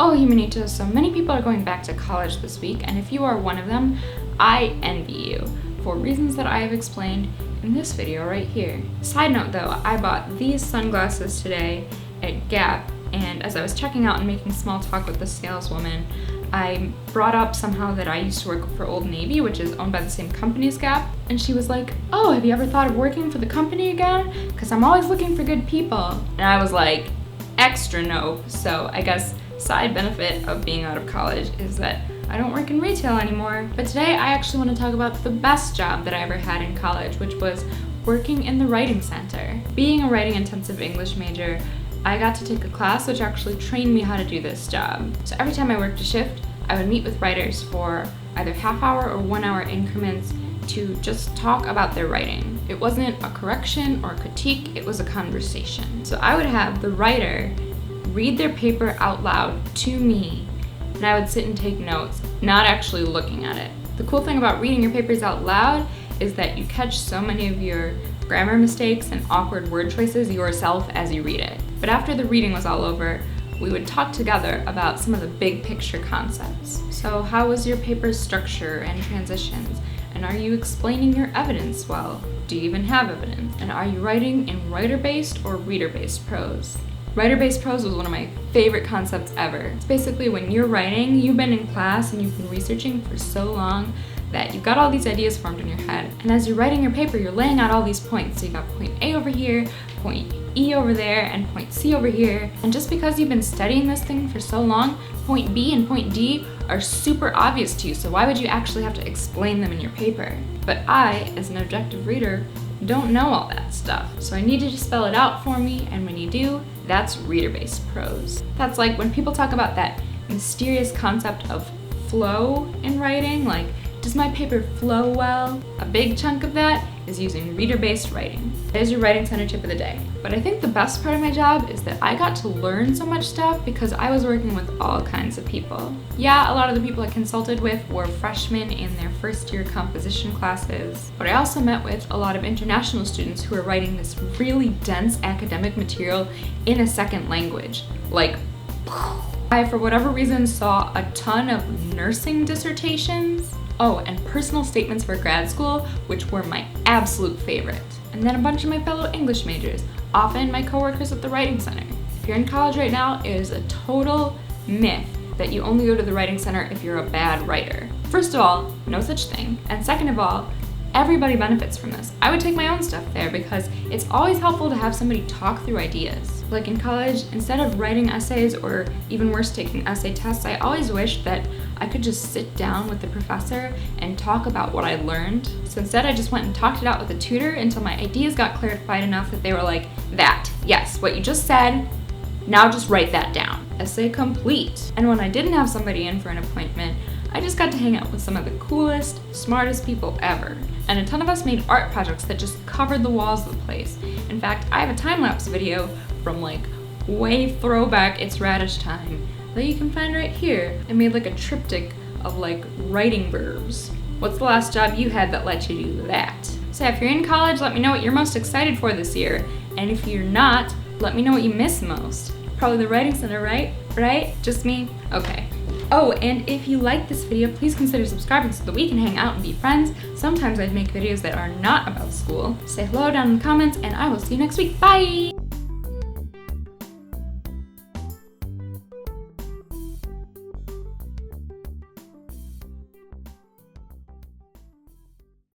Oh, Humanitas, so many people are going back to college this week, and if you are one of them, I envy you for reasons that I have explained in this video right here. Side note though, I bought these sunglasses today at Gap, and as I was checking out and making small talk with the saleswoman, I brought up somehow that I used to work for Old Navy, which is owned by the same company as Gap, and she was like, oh, have you ever thought of working for the company again? Because I'm always looking for good people. And I was like, extra no. So I guess side benefit of being out of college is that I don't work in retail anymore. But today I actually want to talk about the best job that I ever had in college, which was working in the writing center. Being a writing intensive English major, I got to take a class which actually trained me how to do this job. So every time I worked a shift, I would meet with writers for either half-hour or 1-hour increments to just talk about their writing. It wasn't a correction or a critique, it was a conversation. So I would have the writer read their paper out loud to me, and I would sit and take notes, not actually looking at it. The cool thing about reading your papers out loud is that you catch so many of your grammar mistakes and awkward word choices yourself as you read it. But after the reading was all over, we would talk together about some of the big picture concepts. So how was your paper's structure and transitions? And are you explaining your evidence well? Do you even have evidence? And are you writing in writer-based or reader-based prose? Writer-based prose was one of my favorite concepts ever. It's basically when you're writing, you've been in class and you've been researching for so long that you've got all these ideas formed in your head. And as you're writing your paper, you're laying out all these points. So you got point A over here, point E over there, and point C over here. And just because you've been studying this thing for so long, point B and point D are super obvious to you. So why would you actually have to explain them in your paper? But I, as an objective reader, don't know all that stuff. So I need you to spell it out for me, and when you do, that's reader-based prose. That's like when people talk about that mysterious concept of flow in writing, like, does my paper flow well? A big chunk of that is using reader-based writing. There's your writing center tip of the day. But I think the best part of my job is that I got to learn so much stuff because I was working with all kinds of people. Yeah, a lot of the people I consulted with were freshmen in their first year composition classes, but I also met with a lot of international students who are writing this really dense academic material in a second language. Like, I, for whatever reason, saw a ton of nursing dissertations. Oh, and personal statements for grad school, which were my absolute favorite. And then a bunch of my fellow English majors, often my coworkers at the Writing Center. If you're in college right now, it is a total myth that you only go to the Writing Center if you're a bad writer. First of all, no such thing. And second of all, everybody benefits from this. I would take my own stuff there because it's always helpful to have somebody talk through ideas. Like in college, instead of writing essays or even worse, taking essay tests, I always wished that I could just sit down with the professor and talk about what I learned. So instead, I just went and talked it out with a tutor until my ideas got clarified enough that they were like, that, yes, what you just said, now just write that down. Essay complete. And when I didn't have somebody in for an appointment, I just got to hang out with some of the coolest, smartest people ever. And a ton of us made art projects that just covered the walls of the place. In fact, I have a time-lapse video from like way throwback It's Radish time that you can find right here. I made like a triptych of like writing verbs. What's the last job you had that let you do that? So if you're in college, let me know what you're most excited for this year. And if you're not, let me know what you miss most. Probably the Writing Center, right? Right? Just me? Okay. Oh, and if you like this video, please consider subscribing so that we can hang out and be friends. Sometimes I make videos that are not about school. Say hello down in the comments, and I will see you next week. Bye!